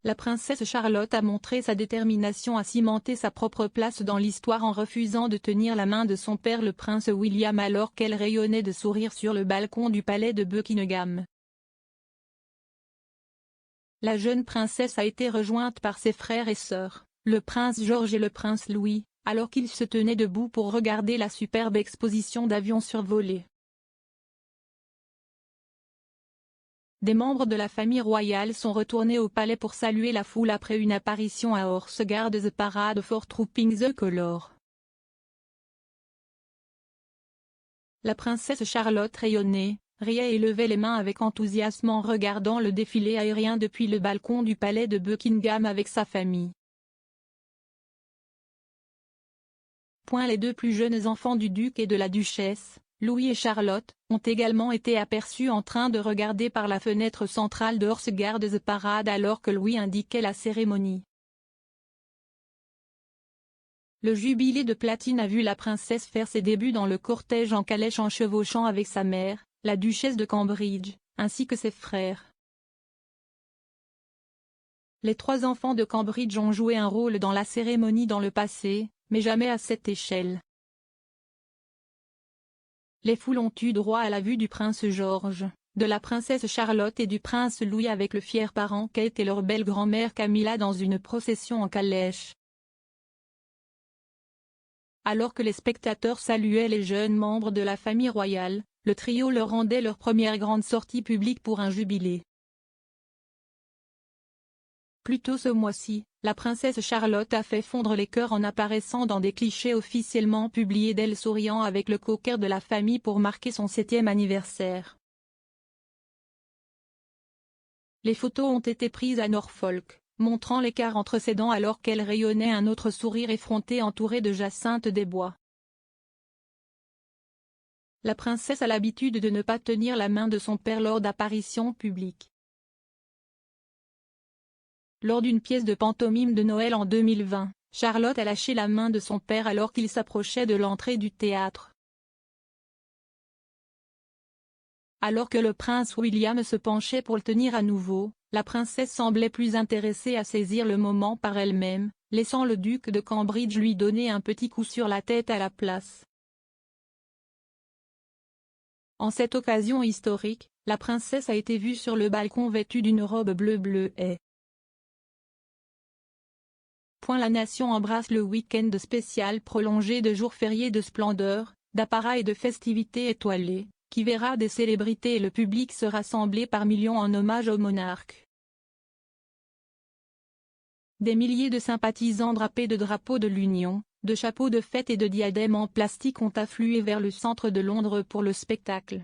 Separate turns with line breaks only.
La princesse Charlotte a montré sa détermination à cimenter sa propre place dans l'histoire en refusant de tenir la main de son père le prince William alors qu'elle rayonnait de sourire sur le balcon du palais de Buckingham. La jeune princesse a été rejointe par ses frères et sœurs, le prince George et le prince Louis, alors qu'ils se tenaient debout pour regarder la superbe exposition d'avions survolés. Des membres de la famille royale sont retournés au palais pour saluer la foule après une apparition à Horse Guards Parade for Trooping the Colours. La princesse Charlotte rayonnait, riait et levait les mains avec enthousiasme en regardant le défilé aérien depuis le balcon du palais de Buckingham avec sa famille. Les deux plus jeunes enfants du duc et de la duchesse, Louis et Charlotte, ont également été aperçus en train de regarder par la fenêtre centrale de Horse Guards Parade alors que Louis indiquait la cérémonie. Le jubilé de platine a vu la princesse faire ses débuts dans le cortège en calèche en chevauchant avec sa mère, la duchesse de Cambridge, ainsi que ses frères. Les trois enfants de Cambridge ont joué un rôle dans la cérémonie dans le passé, mais jamais à cette échelle. Les foules ont eu droit à la vue du prince George, de la princesse Charlotte et du prince Louis avec le fier parent Kate et leur belle grand-mère Camilla dans une procession en calèche. Alors que les spectateurs saluaient les jeunes membres de la famille royale, le trio leur rendait leur première grande sortie publique pour un jubilé. Plus tôt ce mois-ci, la princesse Charlotte a fait fondre les cœurs en apparaissant dans des clichés officiellement publiés d'elle souriant avec le cocker de la famille pour marquer son 7e anniversaire. Les photos ont été prises à Norfolk, montrant l'écart entre ses dents alors qu'elle rayonnait un autre sourire effronté entouré de Jacinthe des Bois. La princesse a l'habitude de ne pas tenir la main de son père lors d'apparitions publiques. Lors d'une pièce de pantomime de Noël en 2020, Charlotte a lâché la main de son père alors qu'il s'approchait de l'entrée du théâtre. Alors que le prince William se penchait pour le tenir à nouveau, la princesse semblait plus intéressée à saisir le moment par elle-même, laissant le duc de Cambridge lui donner un petit coup sur la tête à la place. En cette occasion historique, la princesse a été vue sur le balcon vêtue d'une robe bleu-bleuet. La nation embrasse le week-end spécial prolongé de jours fériés de splendeur, d'apparat et de festivités étoilées, qui verra des célébrités et le public se rassembler par millions en hommage au monarque. Des milliers de sympathisants drapés de drapeaux de l'Union, de chapeaux de fête et de diadèmes en plastique ont afflué vers le centre de Londres pour le spectacle.